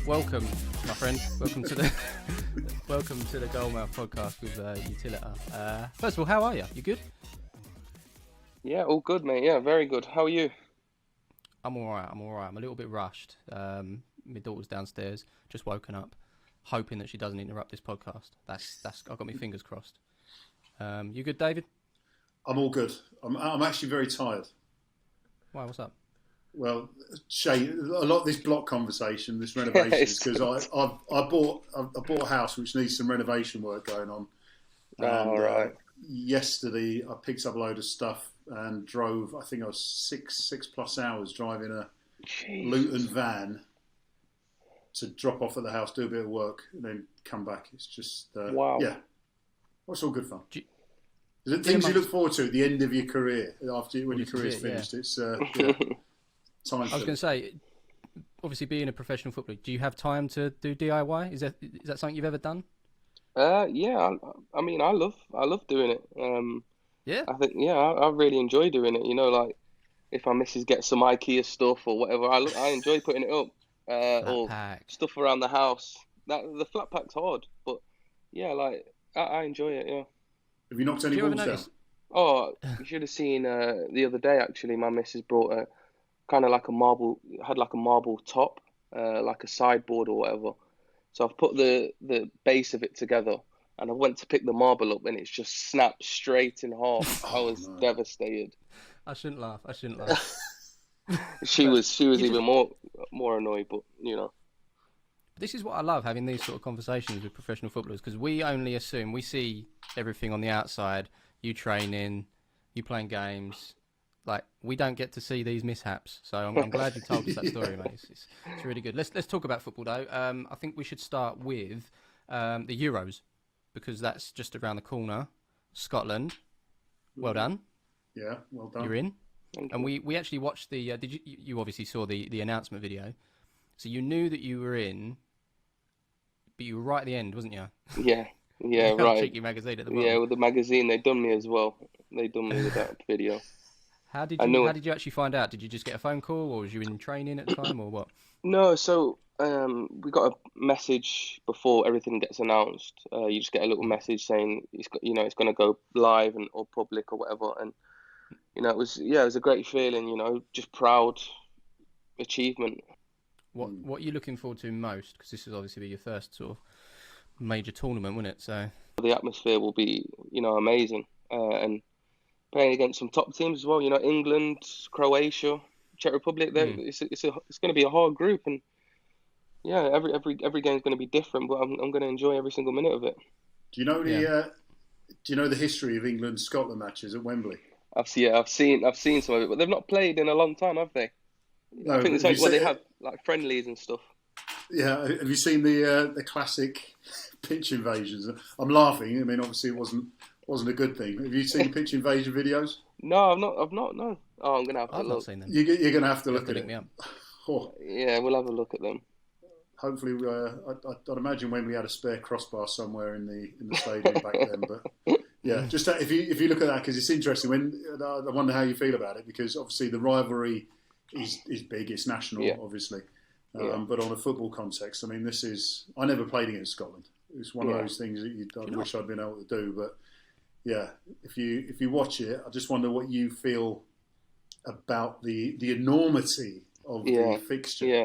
Welcome, my friend. Welcome to the welcome to the Goalmouth podcast with Utilita. First of all, how are you? You good? Yeah, all good, mate. Yeah, very good. How are you? I'm all right. I'm a little bit rushed. My daughter's downstairs, just woken up, hoping that she doesn't interrupt this podcast. That's. I've got my fingers crossed. You good, David? I'm all good. I'm actually very tired. Why? What's up? Well, Shay, a lot of this block conversation, this renovation, is because I bought a house which needs some renovation work going on. And, right. Yesterday, I picked up a load of stuff and drove. I think I was six plus hours driving a Luton van to drop off at the house, do a bit of work, and then come back. It's just wow. Yeah, well, it's all good fun. Is it things you look forward to at the end of your career when your career's finished? Yeah. It's yeah. I was going to say, obviously being a professional footballer, do you have time to do DIY? Is that something you've ever done? Yeah. I mean, I love doing it. Yeah. I think I really enjoy doing it. You know, like if my missus gets some IKEA stuff or whatever, I enjoy putting it up. Or stuff around the house. The flat pack's hard, but yeah, like I enjoy it. Yeah. Have you knocked any balls down? Oh, you should have seen the other day. Actually, my missus brought a kind of like a marble top, like a sideboard or whatever. So I've put the base of it together, and I went to pick the marble up, and it's just snapped straight in half. I was devastated. I shouldn't laugh. She was even more annoyed, but you know. This is what I love, having these sort of conversations with professional footballers, because we only assume, we see everything on the outside, you training, you playing games, like we don't get to see these mishaps. So I'm glad you told us that story, mate. It's really good. Let's talk about football though. I think we should start with the Euros, because that's just around the corner. Scotland, well done. Yeah, well done. You're in. And we actually watched the. Did you obviously saw the announcement video, so you knew that you were in. But you were right at the end, wasn't you? Yeah, right. Cheeky magazine at the bottom. Yeah, with the magazine, they done me as well. They done me with that video. How did you actually find out? Did you just get a phone call, or was you in training at the time, or what? No, so we got a message before everything gets announced. You just get a little message saying it's going to go live or public or whatever, and it was a great feeling. Just proud achievement. What are you looking forward to most? Because this is obviously your first sort of major tournament, wouldn't it? So the atmosphere will be, amazing, and playing against some top teams as well. England, Croatia, Czech Republic. It's going to be a hard group, and yeah, every game's going to be different. But I'm going to enjoy every single minute of it. Do you know the history of England-Scotland matches at Wembley? I've seen some of it, but they've not played in a long time, have they? No, I think it's they have like friendlies and stuff. Yeah, have you seen the classic pitch invasions? I'm laughing. I mean, obviously it wasn't a good thing. Have you seen the pitch invasion videos? No, I've not. No. Oh, I'm gonna have to look. I've not seen them. You're gonna have to look at it. Oh. Yeah, we'll have a look at them. Hopefully, I'd imagine when we had a spare crossbar somewhere in the stadium back then. But yeah, just if you look at that, because it's interesting. I wonder how you feel about it, because obviously the rivalry is big. It's national, obviously. But on a football context, I mean, I never played against Scotland. It's one of those things that I wish I'd been able to do. But yeah, if you watch it, I just wonder what you feel about the enormity of the fixture. Yeah.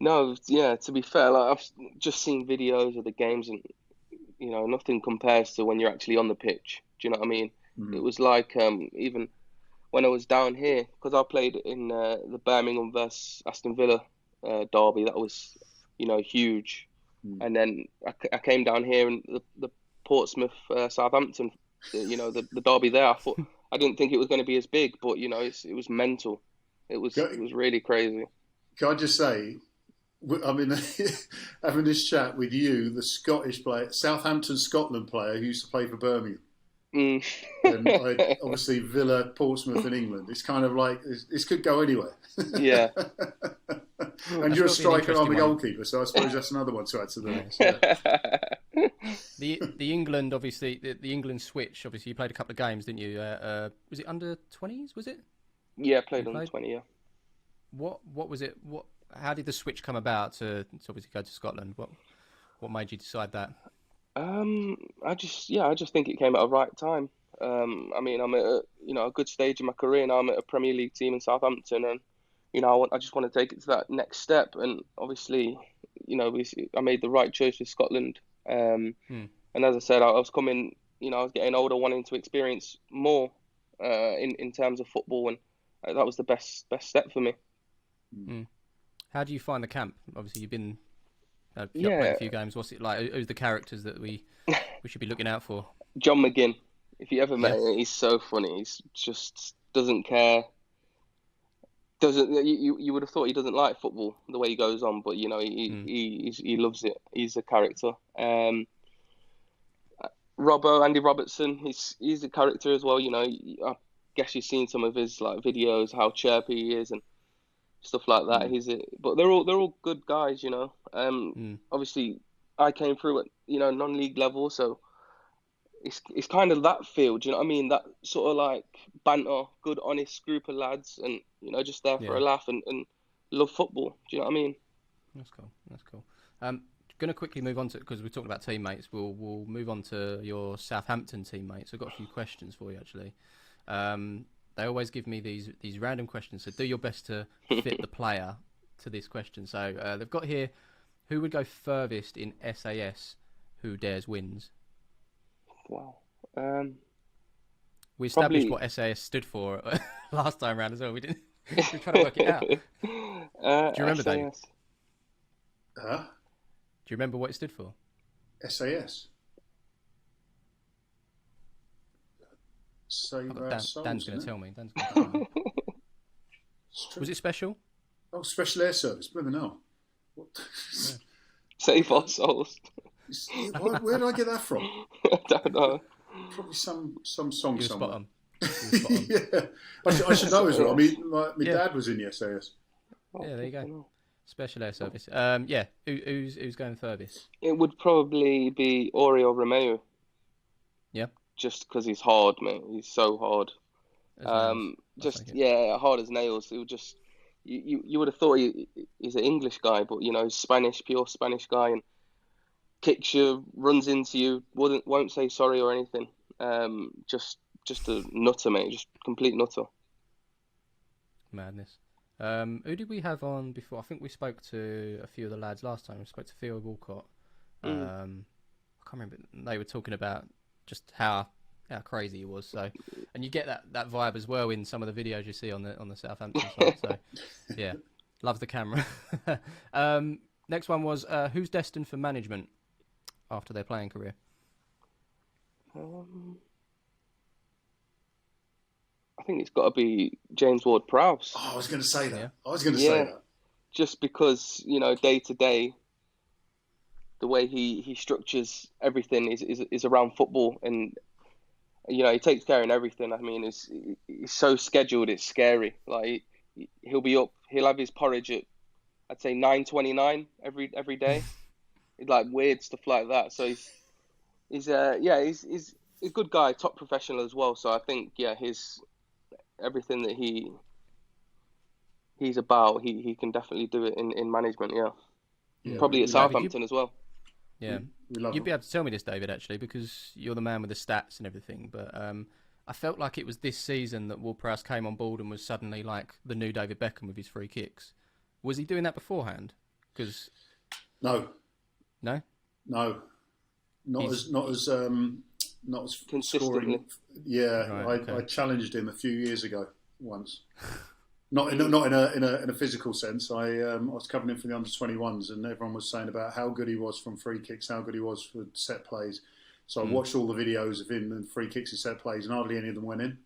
No, yeah. To be fair, like I've just seen videos of the games, and nothing compares to when you're actually on the pitch. Do you know what I mean? Mm-hmm. It was like even when I was down here, because I played in the Birmingham versus Aston Villa derby. That was huge. And then I came down here, and the Portsmouth Southampton, the derby there. I didn't think it was going to be as big, but it was mental. It was really crazy. Can I just say, I mean, having this chat with you, the Scottish player, Southampton Scotland player who used to play for Birmingham, and obviously Villa, Portsmouth, and England. It's kind of like this could go anywhere. Yeah. And you're a striker, I'm a goalkeeper, so I suppose that's another one to add to the list. Yeah. The England, obviously, the England switch. Obviously, you played a couple of games, didn't you? Was it under 20s? Was it? Yeah, I played under 20. Yeah. What was it? how did the switch come about to obviously go to Scotland? What made you decide that? I just think it came at a right time. I mean, I'm at a good stage in my career now. I'm at a Premier League team in Southampton, and I just want to take it to that next step. And obviously, I made the right choice with Scotland. And as I said, I was coming, I was getting older, wanting to experience more in terms of football, and that was the best step for me. How do you find the camp? Obviously, you've been played a few games. What's it like? Who's the characters that we should be looking out for? John McGinn. If you ever met him, he's so funny. He's just doesn't care. You would have thought he doesn't like football the way he goes on, but he loves it. He's a character. Andy Robertson, he's a character as well. I guess you've seen some of his videos, how chirpy he is and stuff like that. But they're all good guys. Obviously, I came through at non-league level, so it's kind of that field. You know what I mean? That sort of banter, good, honest group of lads, and just there for a laugh and love football. Do you know what I mean? That's cool. Going to quickly move on to, because we're talking about teammates, we'll move on to your Southampton teammates. I've got a few questions for you, actually. They always give me these random questions, so do your best to fit the player to this question. So they've got here, who would go furthest in SAS? Who dares wins? Wow. We established what SAS stood for last time round as well. We didn't. We're trying to work it out. Do you remember, David? Huh? Do you remember what it stood for? SAS. Save our souls. Dan's going to tell me. Was it special? Oh, Special Air Service. Blooming hell. What? Yeah. Save our souls. Where did I get that from? I don't know. Probably some song somewhere. Spot on. Yeah, I should know as well. I mean, my dad was in the SAS. Yeah, there you go. Special Air Service. Who's going furthest? It would probably be Oriol Romeu. Yeah. Just because he's hard, mate. He's so hard. Hard as nails. It would just you would have thought he's an English guy, but he's Spanish, pure Spanish guy, and kicks you, runs into you, won't say sorry or anything. Just a nutter, mate. Just complete nutter. Madness. Who did we have on before? I think we spoke to a few of the lads last time. We spoke to Theo Walcott. I can't remember. They were talking about just how crazy he was. So, and you get that vibe as well in some of the videos you see on the Southampton side. So, yeah, loves the camera. Next one was who's destined for management after their playing career? I think it's got to be James Ward-Prowse. Oh, I was going to say that. Yeah. I was going to say that. Just because, day to day, the way he structures everything is around football, and he takes care of everything. I mean, he's so scheduled, it's scary. Like he'll be up, he'll have his porridge at, I'd say 9:29 every day. Like weird stuff like that. So he's a good guy, top professional as well. So I think his everything that he's about, he can definitely do it in management. Yeah, probably at Southampton as well. Yeah, you'd be able to tell me this, David, actually, because you're the man with the stats and everything. But I felt like it was this season that Ward-Prowse came on board and was suddenly like the new David Beckham with his free kicks. Was he doing that beforehand? Because no, not as consistently. scoring. Yeah, right, I challenged him a few years ago once. Not in a physical sense. I was covering him for the under-21s, and everyone was saying about how good he was from free kicks, how good he was for set plays. So I watched all the videos of him and free kicks and set plays, and hardly any of them went in.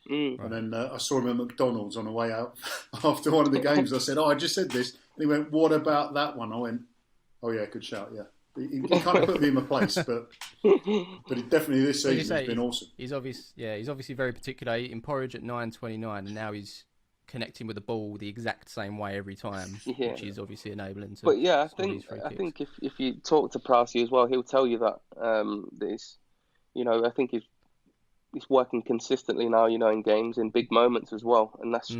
And then I saw him at McDonald's on the way out after one of the games. I said, "Oh, I just said this," and he went, "What about that one?" I went, "Oh yeah, good shout, yeah." He kind of put me in my place, but definitely this season has been awesome. He's obviously very particular. Eating porridge at 9:29, and now he's connecting with the ball the exact same way every time, which is obviously enabling to. But yeah, I think if you talk to Prowse as well, he'll tell you that I think he's working consistently now, in games, in big moments as well, and that's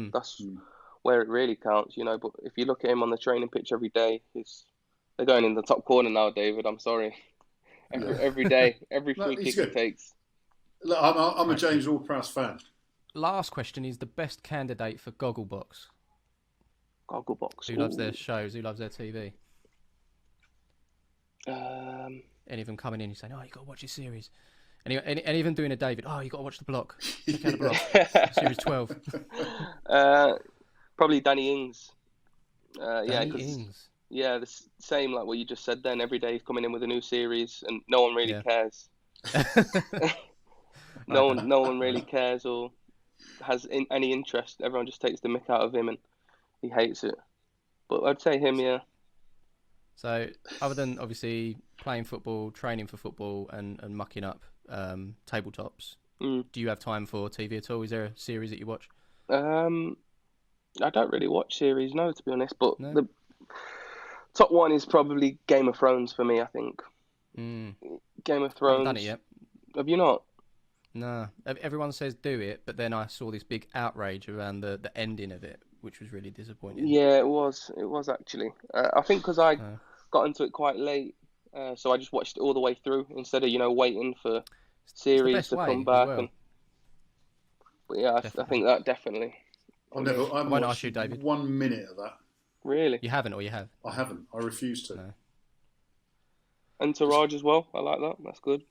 where it really counts, But if you look at him on the training pitch every day, they're going in the top corner now, David. I'm sorry. Every day, every free kick he takes. Look, I'm a James Ward-Prowse fan. Last question is the best candidate for Gogglebox. Gogglebox. Who loves their shows? Who loves their TV? Any of them coming in and saying, "Oh, you got to watch this series." Any of them doing a David? "Oh, you got to watch The Block. Check out The Block. Series 12." Probably Danny Ings. Danny Ings. Yeah, the same like what you just said. Then every day he's coming in with a new series, and no one really cares. No one really cares or has any interest. Everyone just takes the mick out of him, and he hates it. But I'd say him, yeah. So, other than obviously playing football, training for football, and mucking up tabletops, do you have time for TV at all? Is there a series that you watch? I don't really watch series, no, to be honest. But No? the top one is probably Game of Thrones for me, I think. Game of Thrones. I haven't done it yet. Have you not? No. Everyone says do it, but then I saw this big outrage around the ending of it, which was really disappointing. Yeah, it was. It was actually. I think because I got into it quite late, so I just watched it all the way through instead of waiting for series to come back. Well. But yeah, I think that definitely. I haven't watched you, David. 1 minute of that. Really? You haven't, or you have? I haven't. I refuse to. No. Entourage as well. I like that. That's good.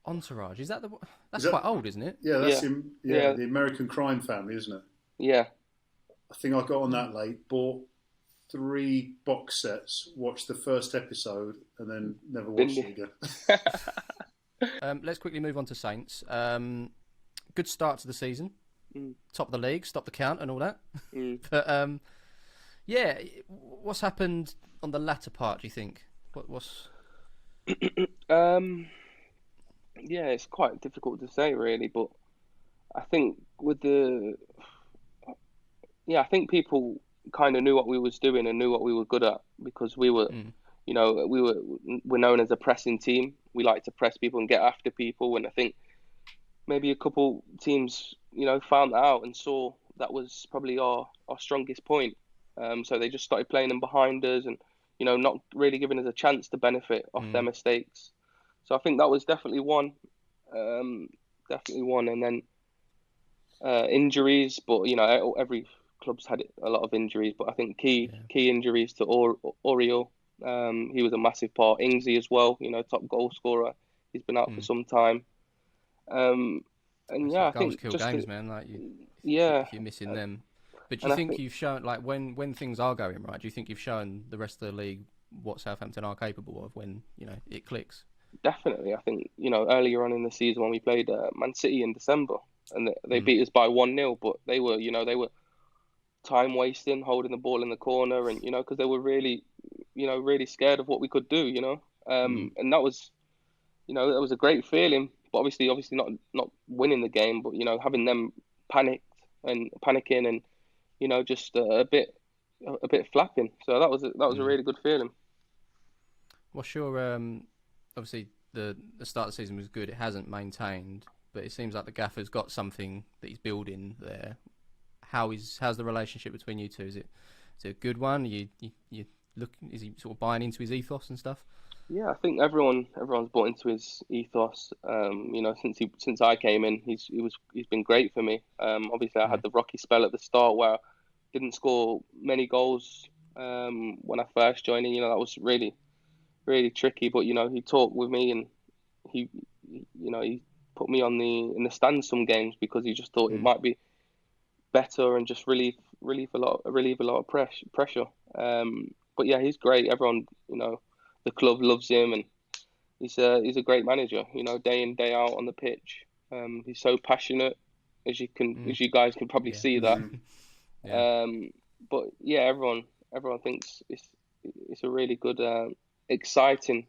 Entourage. Is that That's quite old, isn't it? Yeah, that's the American Crime Family, isn't it? Yeah. I think I got on that late, bought 3 box sets, watched the first episode, and then never watched it again. Let's quickly move on to Saints. Good start to the season. Top of the league, stop the count and all that. But what's happened on the latter part, do you think? What's... Yeah, it's quite difficult to say really, but I think I think people kind of knew what we was doing and knew what we were good at because we were, we're known as a pressing team. We like to press people and get after people, and I think maybe a couple teams, found that out and saw that was probably our strongest point. So they just started playing them behind us and, not really giving us a chance to benefit off their mistakes. So I think that was definitely one. And then injuries, but every club's had a lot of injuries. But I think key injuries to Oriel. He was a massive part. Ingsley as well. Top goal scorer. He's been out for some time. And I think kill just games, man. Like if you're missing them. But do you think you've shown, like, when things are going right, do you think you've shown the rest of the league what Southampton are capable of when it clicks? Definitely. I think, earlier on in the season when we played Man City in December and they beat us by 1-0, but they were time wasting, holding the ball in the corner and, because they were really, really scared of what we could do, and that was, that was a great feeling, but obviously not winning the game, but, having them panicking and, just a bit flapping. So that was a really good feeling. What's your obviously the start of the season was good. It hasn't maintained, but it seems like the gaffer's got something that he's building there. How's the relationship between you two? Is it a good one? You look, is he sort of buying into his ethos and stuff? Yeah, I think everyone's bought into his ethos. Since I came in, he's been great for me. Obviously I had the rocky spell at the start where I didn't score many goals when I first joined in. That was really tricky, but he talked with me and he put me in the stands some games because he just thought it might be better and just relieve a lot of pressure. But yeah, he's great. Everyone, the club loves him, and he's a great manager. Day in day out on the pitch. He's so passionate, as you guys can probably see that. But yeah, everyone thinks it's a really good. Exciting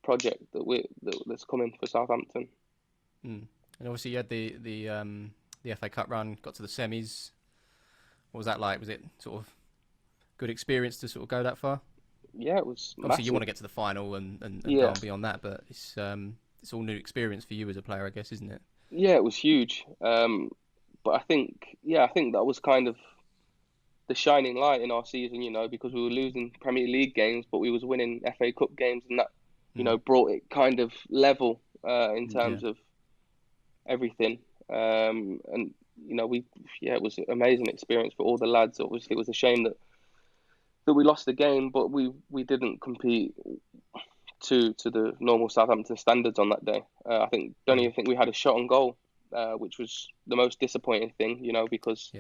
project that's coming for Southampton. And obviously you had the FA Cup run, got to the semis. What was that like? Was it sort of good experience to sort of go that far? Yeah, it was. Obviously massive. You want to get to the final and go on beyond that, but it's all new experience for you as a player, I guess, isn't it? Yeah, it was huge. But I think that was kind of the shining light in our season, because we were losing Premier League games, but we was winning FA Cup games, and that, brought it kind of level in terms of everything. And it was an amazing experience for all the lads. Obviously, it was a shame that we lost the game, but we didn't compete to the normal Southampton standards on that day. Don't even think we had a shot on goal, which was the most disappointing thing, because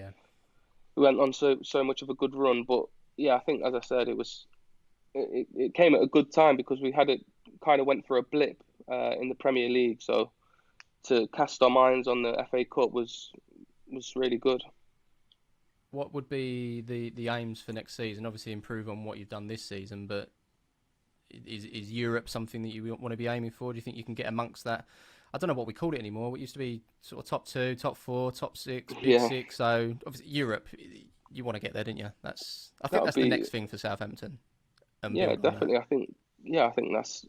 we went on so much of a good run. But I think, as I said, it came at a good time because we had kind of went for a blip in the Premier League. So to cast our minds on the FA Cup was really good. What would be the aims for next season? Obviously, improve on what you've done this season, but is Europe something that you want to be aiming for? Do you think you can get amongst that? I don't know what we called it anymore. It used to be sort of top 2, top 4, top 6, big 6. So obviously Europe, you want to get there, didn't you? I think that's the next thing for Southampton. Definitely. I think that's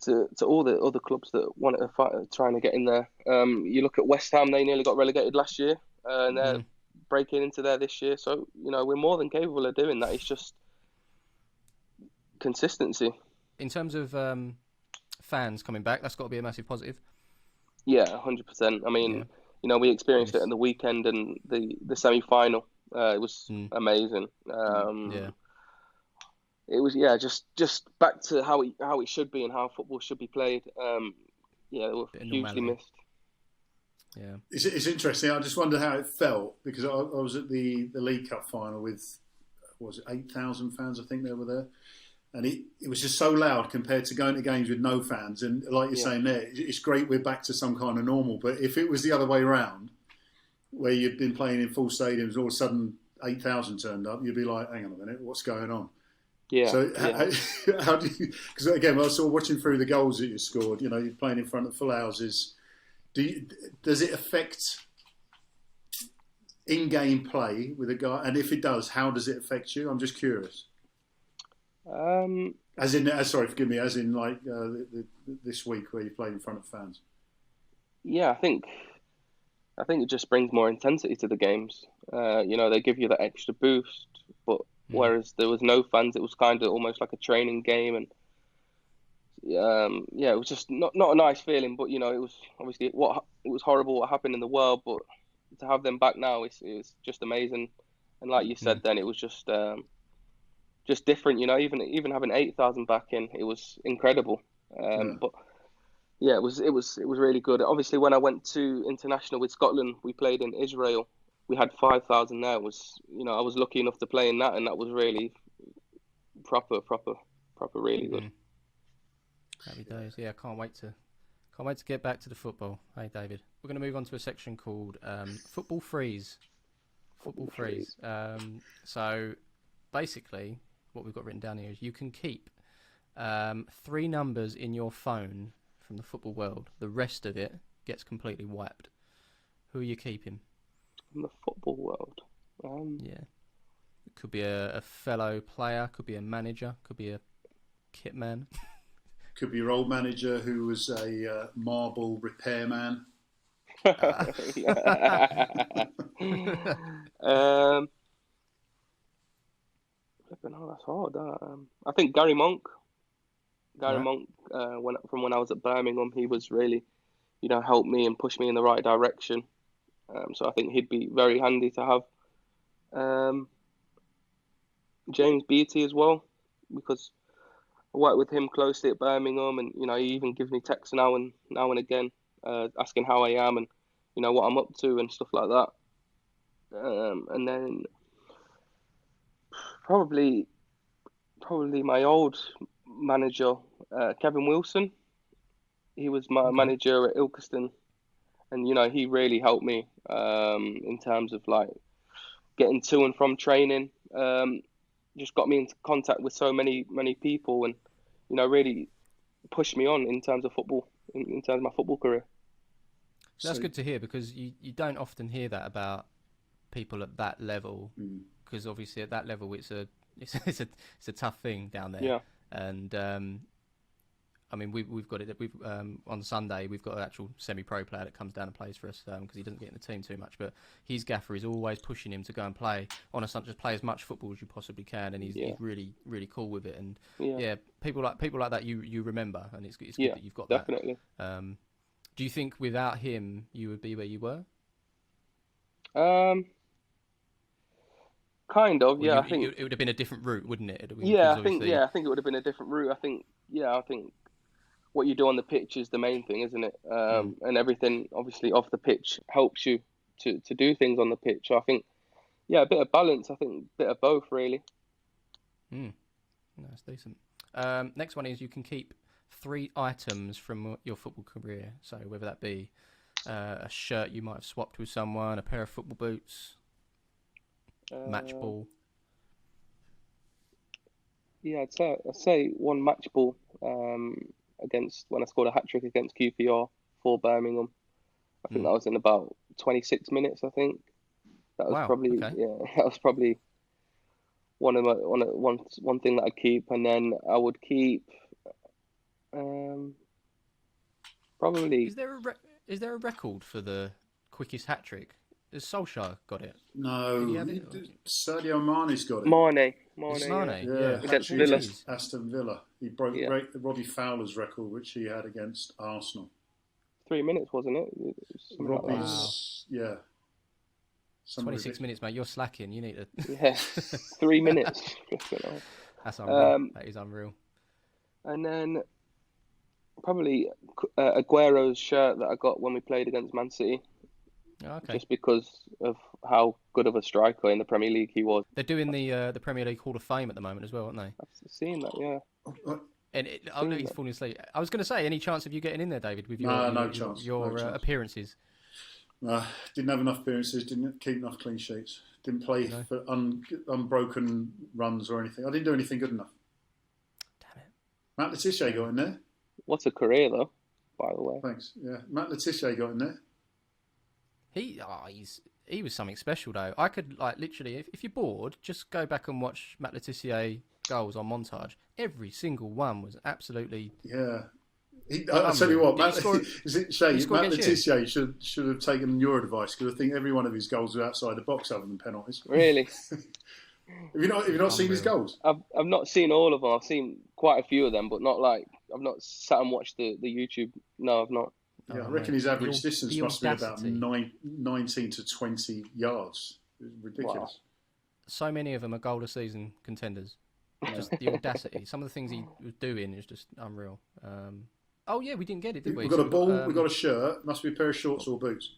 to all the other clubs that want to fight, trying to get in there. You look at West Ham; they nearly got relegated last year, and they're breaking into there this year. So we're more than capable of doing that. It's just consistency. In terms of fans coming back, that's got to be a massive positive. Yeah, 100%. I mean, we experienced it in the weekend and the semi-final. It was amazing. It was just back to how it should be and how football should be played. They were hugely missed. Yeah, it's interesting. I just wonder how it felt because I was at the League Cup final with 8,000 fans. I think they were there, and it was just so loud compared to going to games with no fans. And like you're saying there, it's great we're back to some kind of normal. But if it was the other way around, where you'd been playing in full stadiums, and all of a sudden 8,000 turned up, you'd be like, hang on a minute, what's going on? Yeah. So how do you? Because again, I was sort of watching through the goals that you scored. You're playing in front of full houses. Does it affect in-game play with a guy? And if it does, how does it affect you? I'm just curious. Forgive me. As in, like this week where you played in front of fans. Yeah, I think it just brings more intensity to the games. They give you that extra boost, but whereas there was no fans, it was kind of almost like a training game, and it was just not a nice feeling. But it was obviously it was horrible what happened in the world, but to have them back now is just amazing. And like you said, then it was just different. Even having 8,000 back in, it was incredible. But it was really good. Obviously, when I went to international with Scotland, we played in Israel. We had 5,000 there. I was lucky enough to play in that, and that was really proper, really good. Happy days. Yeah, can't wait to get back to the football. Hey, David, we're going to move on to a section called Football Freeze. Football Freeze. So basically, what we've got written down here is you can keep 3 numbers in your phone from the football world. The rest of it gets completely wiped. Who are you keeping? From the football world? It could be a fellow player, could be a manager, could be a kit man. Could be your old manager who was a marble repairman. No, that's hard. I think Gary Monk. Monk, from when I was at Birmingham, he was really, helped me and pushed me in the right direction. So I think he'd be very handy to have. James Beattie as well, because I worked with him closely at Birmingham, and he even gives me texts now and again, asking how I am and what I'm up to and stuff like that. And then probably my old manager, Kevin Wilson. He was my manager at Ilkeston, and he really helped me in terms of like getting to and from training. Just got me into contact with so many people, and really pushed me on in terms of football, in terms of my football career. That's good to hear, because you don't often hear that about people at that level, because obviously at that level it's a tough thing down there. Yeah. And I mean, we've got it. We've on Sunday we've got an actual semi-pro player that comes down and plays for us because he doesn't get in the team too much. But his gaffer is always pushing him to go and play on a Sunday, just play as much football as you possibly can, and he's really really cool with it. And people like that you remember, and it's good that you've got definitely. that. Do you think without him you would be where you were? Kind of, Well, I think it would have been a different route, wouldn't it? I think it would have been a different route. I think what you do on the pitch is the main thing, isn't it? And everything obviously off the pitch helps you to do things on the pitch. So I think a bit of balance. I think a bit of both really. That's decent. Next one is you can keep 3 items from your football career. So whether that be a shirt you might have swapped with someone, a pair of football boots, match ball. Yeah, I'd say one match ball against when I scored a hat trick against QPR for Birmingham. I think that was in about 26 minutes. I think that was that was probably one thing that I'd keep, and then I would keep probably. Is there a record for the quickest hat trick? Has Solskjaer got it? No, Sadio Mane's got it. Mane, yeah. Against Villa. Aston Villa. He broke Robbie Fowler's record, which he had against Arsenal. 3 minutes, wasn't it? Robbie's, 26 minutes, mate. You're slacking. You need to. 3 minutes. That's unreal. That is unreal. And then probably Aguero's shirt that I got when we played against Man City. Okay. Just because of how good of a striker in the Premier League he was. They're doing the Premier League Hall of Fame at the moment as well, aren't they? I've seen that, yeah. And look, he's falling asleep. I was going to say, any chance of you getting in there, David, with your no chance. Your no chance. Appearances? Didn't have enough appearances. Didn't keep enough clean sheets. Didn't play for unbroken runs or anything. I didn't do anything good enough. Damn it. Matt Le Tissier got in there. What's a career though, by the way? Thanks. Yeah, Matt Le Tissier got in there. He was something special though. I could literally, if you're bored, just go back and watch Matt Le Tissier goals on montage. Every single one was absolutely. Yeah. I'll tell you what, Matt Le Tissier should have taken your advice, because I think every one of his goals was outside the box other than penalties. Really? Have you not seen his goals? I've not seen all of them. I've seen quite a few of them, but not I've not sat and watched the YouTube. No, I've not. Yeah, I reckon his average distance must be about 19 to 20 yards. It's ridiculous. Wow. So many of them are goal of season contenders. Just the audacity. Some of the things he was doing is just unreal. We didn't get it, did we? We've got a ball, we've got a shirt. Must be a pair of shorts or boots.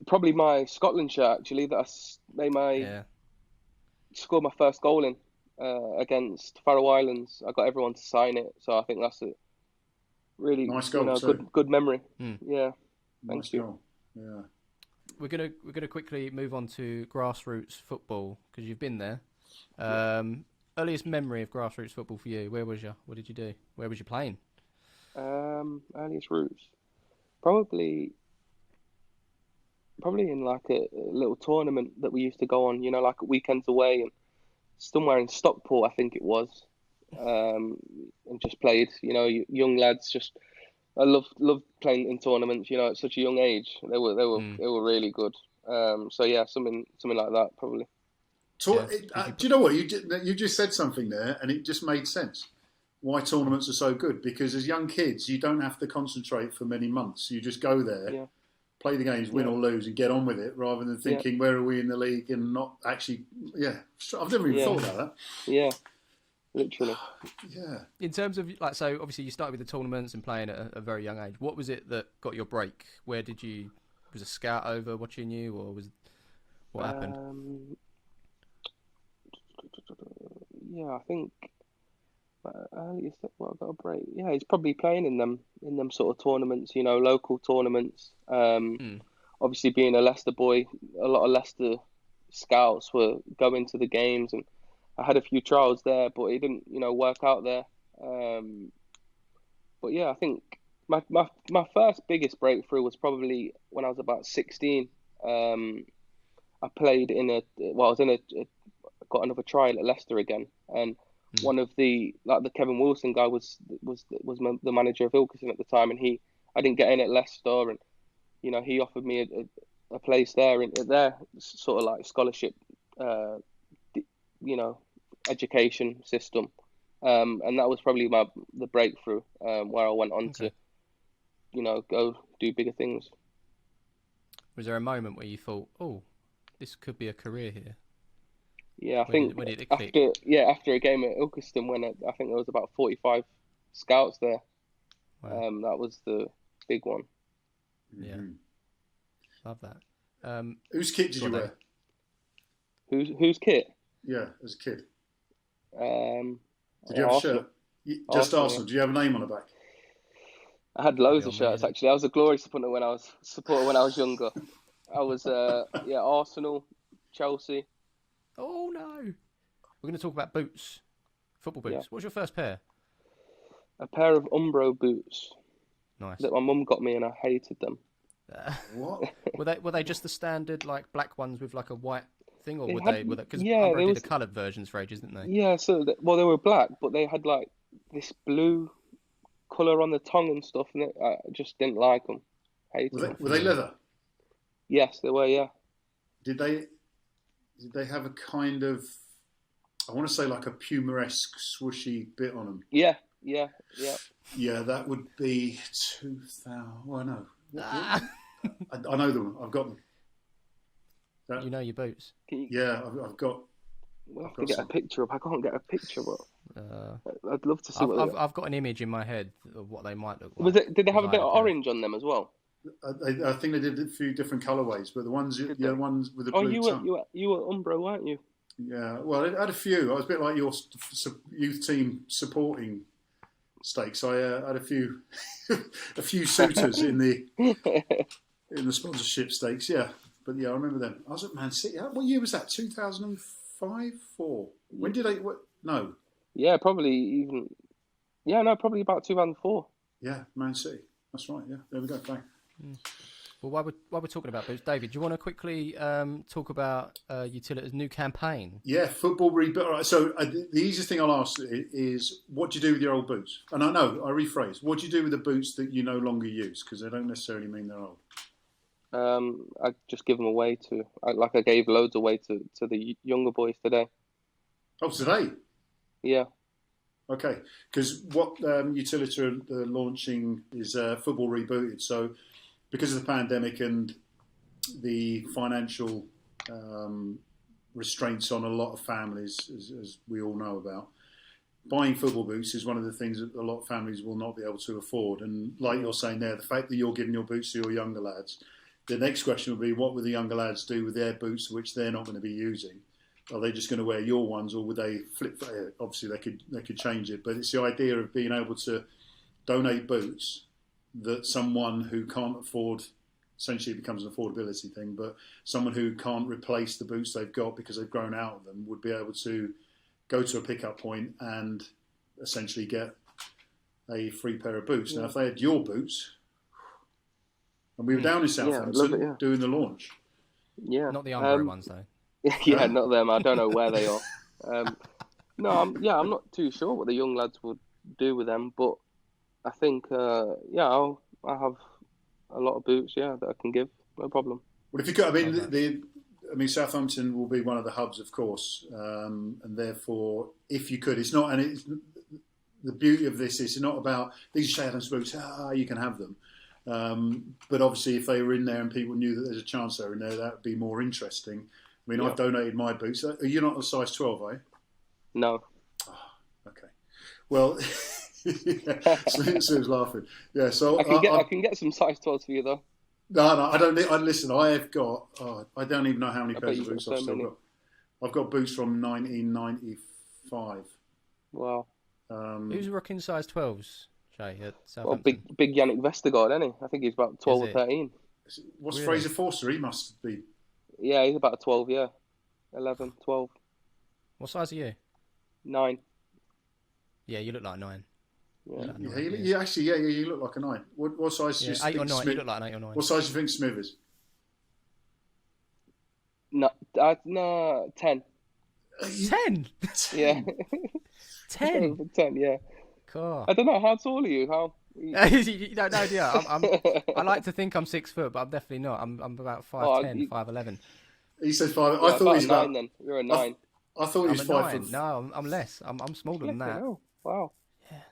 Probably my Scotland shirt, actually, that I made scored my first goal in against Faroe Islands. I got everyone to sign it, so I think that's a really nice goal, good memory. Yeah, thank you. Goal. Yeah, we're gonna quickly move on to grassroots football because you've been there. Earliest memory of grassroots football for you? Where was you? What did you do? Where was you playing? Earliest roots, probably in like a little tournament that we used to go on. Like weekends away and somewhere in Stockport, I think it was. And just played, young lads. I loved playing in tournaments. At such a young age, they were really good. Something like that probably. Do you know what you just said something there, and it just made sense. Why tournaments are so good? Because as young kids, you don't have to concentrate for many months. You just go there, play the games, win or lose, and get on with it, rather than thinking where are we in the league and not actually. Yeah, I've never even thought about that. Yeah. Literally. Yeah. In terms of so obviously you started with the tournaments and playing at a very young age. What was it that got your break? Where did you? Was a scout over watching you, or what happened? I think earliest I got a break. Yeah, he's probably playing in them sort of tournaments. Local tournaments. Obviously, being a Leicester boy, a lot of Leicester scouts were going to the games and. I had a few trials there, but it didn't, work out there. I think my first biggest breakthrough was probably when I was about 16. I played got another trial at Leicester again, and one of the Kevin Wilson guy was the manager of Ilkeston at the time, and I didn't get in at Leicester, and he offered me a place there in their sort of like scholarship, education system, and that was probably the breakthrough, where I went on to, go do bigger things. Was there a moment where you thought, oh, this could be a career here? Yeah, I think after a game at Ilkeston, when I think there was about 45 scouts there, that was the big one. Yeah, love that. Whose kit did you wear? Whose kit? Yeah, as a kid. Did you have Arsenal. a shirt? Just Arsenal. Do you have a name on the back? I had loads of shirts actually. I was a Glory supporter when I was younger. I was Arsenal, Chelsea. Oh no! We're going to talk about boots, football boots. Yeah. What was your first pair? A pair of Umbro boots. Nice. That my mum got me, and I hated them. What? Were they just the standard like black ones with like a white thing, or were they? Because yeah, Umbro did the coloured versions for ages, didn't they? Yeah, so they were black, but they had like this blue colour on the tongue and stuff, and I just didn't like them. Were they leather? Yes, they were. Yeah. Did they have a kind of, I want to say like a Puma-esque swooshy bit on them? Yeah. Yeah, that would be 2000. Well, no. I know them. I've got them. You know your boots? Yeah, I've got. We'll have to get a picture up. I can't get a picture up. I'd love to see I've got an image in my head of what they might look like. Did they have a bit of orange on them as well? I think they did a few different colourways, but the ones with the blue. You were Umbro, weren't you? Yeah, well, I had a few. I was a bit like your youth team supporting stakes. I had a few suitors in the sponsorship stakes. Yeah, but yeah, I remember them. I was at Man City. What year was that? 2005, 4. When did they? No. Yeah, probably even. Yeah, no, probably about 2004. Yeah, Man City. That's right. Yeah, there we go. Bang. Well, while we're talking about boots, David, do you want to quickly talk about Utilita's new campaign? Yeah, football reboot. All right, so the easiest thing I'll ask is, what do you do with your old boots? And I rephrase. What do you do with the boots that you no longer use? Because they don't necessarily mean they're old. I just give them away I gave loads away to the younger boys today. Oh, today? Yeah. Okay, because what Utilita are launching is football rebooted. So, because of the pandemic and the financial restraints on a lot of families, as we all know about, buying football boots is one of the things that a lot of families will not be able to afford. And like you're saying there, the fact that you're giving your boots to your younger lads, the next question would be, what will the younger lads do with their boots, which they're not going to be using? Are they just going to wear your ones, or would they flip? Obviously, they could change it, but it's the idea of being able to donate boots that someone who can't afford, essentially it becomes an affordability thing, but someone who can't replace the boots they've got because they've grown out of them would be able to go to a pickup point and essentially get a free pair of boots. Yeah. Now, if they had your boots, and we were down in Southampton doing the launch. Yeah, not the Umbro ones though. Yeah, not them. I don't know where they are. I'm not too sure what the young lads would do with them, but I think, I have a lot of boots, that I can give, no problem. Well, if you could, Southampton will be one of the hubs, of course, and therefore, if you could, the beauty of this is not about these Southampton boots. You can have them. But obviously, if they were in there and people knew that there's a chance they're in there, that would be more interesting. I mean, I've donated my boots. Are you not a size 12, are you? No. Oh, okay. Well, Smith's laughing. Yeah, so I can get some size 12s for you, though. No, I don't. Listen, I have got. I don't even know how many pairs of boots I've still got. I've got boots from 1995. Wow. Who's rocking size 12s, Jay, at Southampton? Well, big Yannick Vestergaard, isn't he? I think he's about 12 or 13. What's really? Fraser Forster? He must be. Yeah, he's about a 12, 11, 12. What size are you? 9. Yeah, you look like 9. Yeah, you look like a 9. What size do you think 8 or 9, Smith, you look like an 8 or 9. What size do you think Smith is? No, 10. 10? Yeah. 10? Over 10, yeah. Cool. I don't know, how tall are you? How? You don't know, do you? I like to think I'm 6 foot, but I'm definitely not. I'm about 5'10", 5'11". He said 5. Yeah, I thought about he was a 9 about. then. You're a 9. I thought he I'm was a 5 9. foot. No, I'm less. I'm smaller than that. Oh, wow.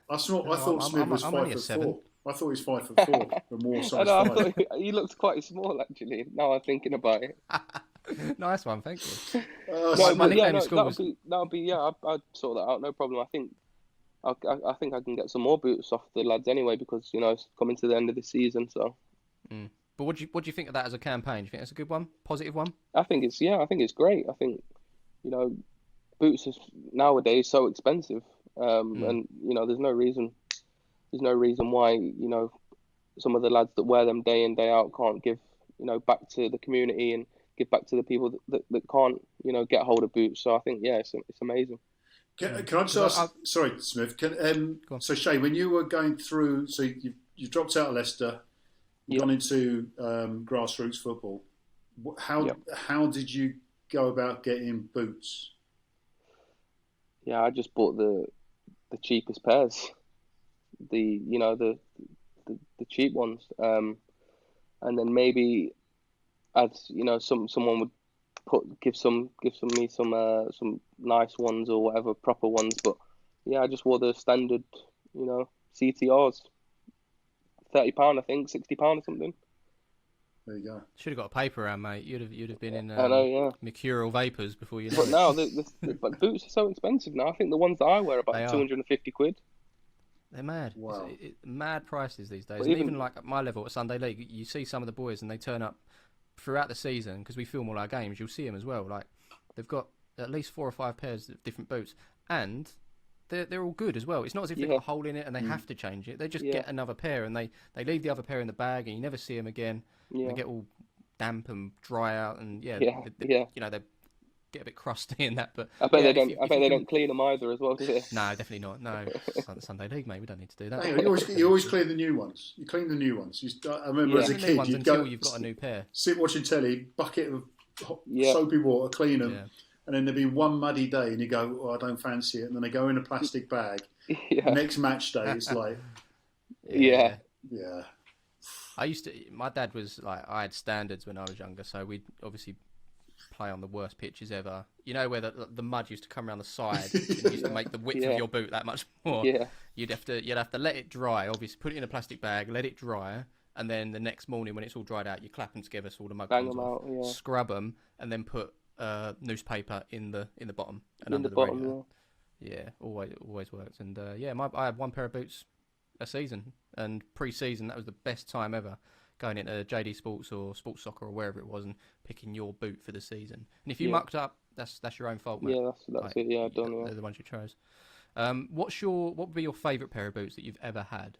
I No, thought Smith was I'm 5 only a foot 7. 4. I thought he was 5'4", but more I size know, I 5. thought he looked quite small, actually, now I'm thinking about it. Nice one, thank you. No, My but yeah, nickname in school was... that would be, yeah, I'd sort that out, no problem. I think I can get some more boots off the lads anyway, because, it's coming to the end of the season, so. But what do you think of that as a campaign? Do you think that's a good one? Positive one? I think it's great. I think, boots are nowadays so expensive, and there's no reason why some of the lads that wear them day in day out can't give back to the community and give back to the people that can't get hold of boots. So I think it's amazing. Can I just ask? Sorry, Smith. So Shay, when you were going through, so you dropped out of Leicester, gone into grassroots football. How did you go about getting boots? Yeah, I just bought the cheapest pairs, the cheap ones, and then maybe as someone would give me some nice ones or whatever, proper ones. But yeah, I just wore the standard CTRs, £30 I think, £60 or something. There you go. Should have got a paper around, mate. You'd have been in I know, yeah. mercurial vapours before you know But it. now but boots are so expensive now. I think the ones that I wear are about 250 quid. They're mad. Wow. It's mad prices these days. But And even like at my level at Sunday League, you see some of the boys and they turn up throughout the season because we film all our games. You'll see them as well. Like they've got at least 4 or 5 pairs of different boots, and they're all good as well. It's not as if they've got a hole in it and they have to change it. They just get another pair and they leave the other pair in the bag and you never see them again. Yeah. They get all damp and dry out and they get a bit crusty in that. But I bet they don't clean them either as well, do they? No, definitely not. No, Sunday League, mate. We don't need to do that. Hang on, you always clean the new ones. You clean the new ones. I remember as a kid, you'd go you've got a new pair. Sit watching telly, bucket of soapy water, clean them, and then there'd be one muddy day, and you go, "Oh, I don't fancy it," and then they go in a plastic bag. Next match day, it's like, yeah. My dad was like, I had standards when I was younger, so we'd obviously play on the worst pitches ever. You know where the mud used to come around the side and used to make the width of your boot that much more. Yeah. You'd have to let it dry. Obviously, put it in a plastic bag, let it dry, and then the next morning when it's all dried out, you clap them together so all the mud comes off. Scrub them, and then put newspaper in the bottom and under the radiator. Yeah, always works. And I had one pair of boots a season, and pre-season that was the best time ever, going into JD Sports or Sports Soccer or wherever it was and picking your boot for the season. And if you mucked up, that's your own fault, mate. Yeah, that's it. Yeah, done. Yeah. They're the ones you chose. What would be your favourite pair of boots that you've ever had?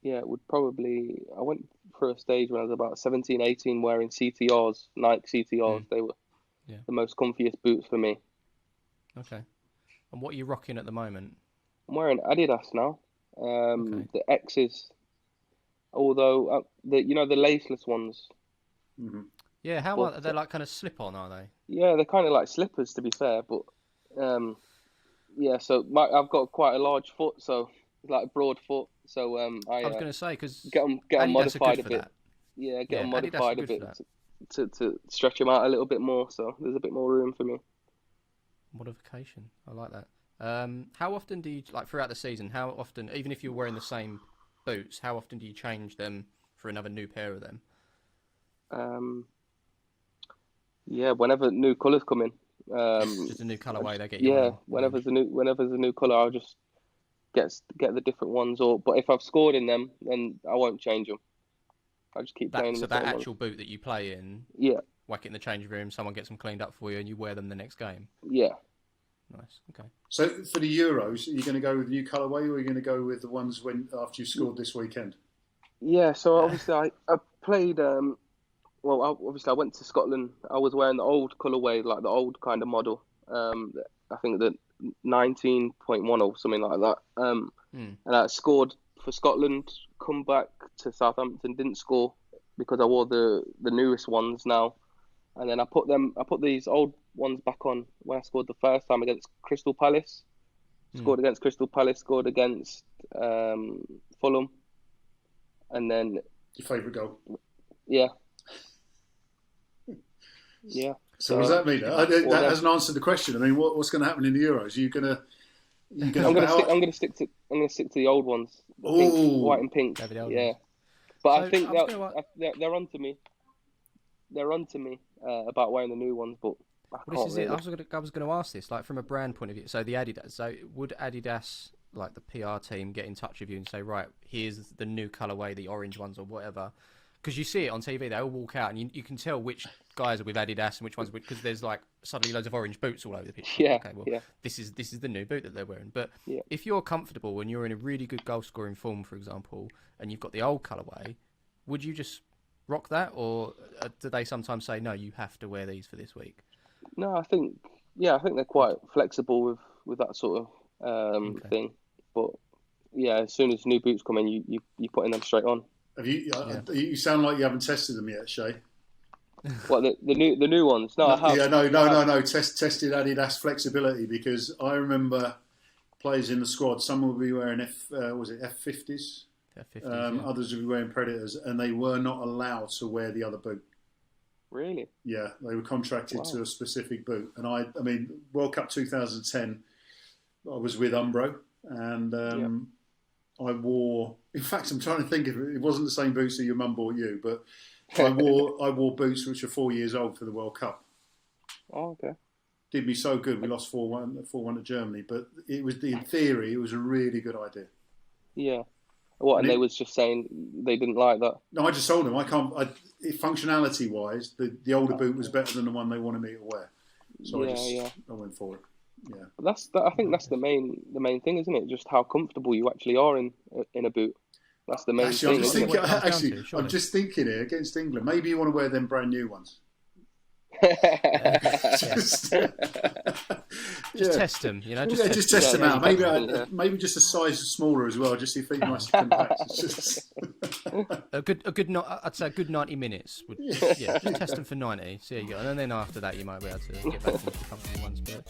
Yeah, it would probably. I went through a stage when I was about 17, 18 wearing CTRs, Nike CTRs. They were the most comfiest boots for me. Okay. And what are you rocking at the moment? I'm wearing Adidas now. The X's. Although the laceless ones. Mm-hmm. Yeah, how are they? Like kind of slip on, are they? Yeah, they're kind of like slippers, to be fair. But so I've got quite a large foot, so like a broad foot. So I was going to say because get them modified a bit. That. Yeah, get them modified a bit to stretch them out a little bit more. So there's a bit more room for me. Modification, I like that. How often do you throughout the season? How often, even if you're wearing the same boots, how often do you change them for another new pair of them? Whenever new colours come in. Just a new colourway they get you. Yeah, whenever there's a new colour, I'll just get the different ones. But if I've scored in them, then I won't change them. I just keep playing. So that actual boot that you play in, whack it in the changing room, someone gets them cleaned up for you, and you wear them the next game. Yeah. Nice. Okay. So for the Euros, are you going to go with the new colourway, or are you going to go with the ones after you scored this weekend? Yeah. So obviously I played. I went to Scotland. I was wearing the old colourway, like the old kind of model. I think the 19.1 or something like that. And I scored for Scotland. Come back to Southampton, didn't score because I wore the newest ones now. And then I put these old ones back on when I scored the first time against Crystal Palace. Scored against Crystal Palace, scored against Fulham, and then Your favourite goal? yeah. So what does that mean? That hasn't answered the question. I mean, what's going to happen in the Euros? I'm going to stick to the old ones, white and pink. Yeah, but so I think they're onto me. They're onto me about wearing the new ones, but I was going to ask this, like from a brand point of view. So the Adidas. So would Adidas, like the PR team, get in touch with you and say, right, here's the new colourway, the orange ones or whatever? Because you see it on TV, they all walk out, and you can tell which guys are with Adidas and which ones, because there's like suddenly loads of orange boots all over the pitch. Yeah. Okay, well, this is the new boot that they're wearing. But if you're comfortable and you're in a really good goal scoring form, for example, and you've got the old colourway, would you just rock that, or do they sometimes say no, you have to wear these for this week? No, I think they're quite flexible with that sort of thing. But yeah, as soon as new boots come in, you putting them straight on. Have you? You sound like you haven't tested them yet, Shay. What, the new ones? No, I have. Yeah, no. Tested Adidas flexibility, because I remember players in the squad. Some would be wearing F50s. Others would be wearing Predators, and they were not allowed to wear the other boot. Really? Yeah, they were contracted to a specific boot. And I mean, World Cup 2010, I was with Umbro, and I wore. In fact, I'm trying to think if it wasn't the same boots that your mum bought you, but I wore boots which are 4 years old for the World Cup. Oh, okay. Did me so good. We lost 4-1 to Germany, but it was, in theory, it was a really good idea. Yeah. What? And they was just saying they didn't like that. No, I just told them functionality wise, the older boot was better than the one they wanted me to wear. So I went for it. Yeah. But I think that's the main thing, isn't it? Just how comfortable you actually are in a boot. That's the main thing. I'm just thinking here against England. Maybe you want to wear them brand new ones. Just test them, you know. Just test them out. Maybe just a size smaller as well, just see if they nice and compact. I'd say a good 90 minutes. Just test them for 90. See how you go, and then after that you might be able to get back to the comfortable ones. But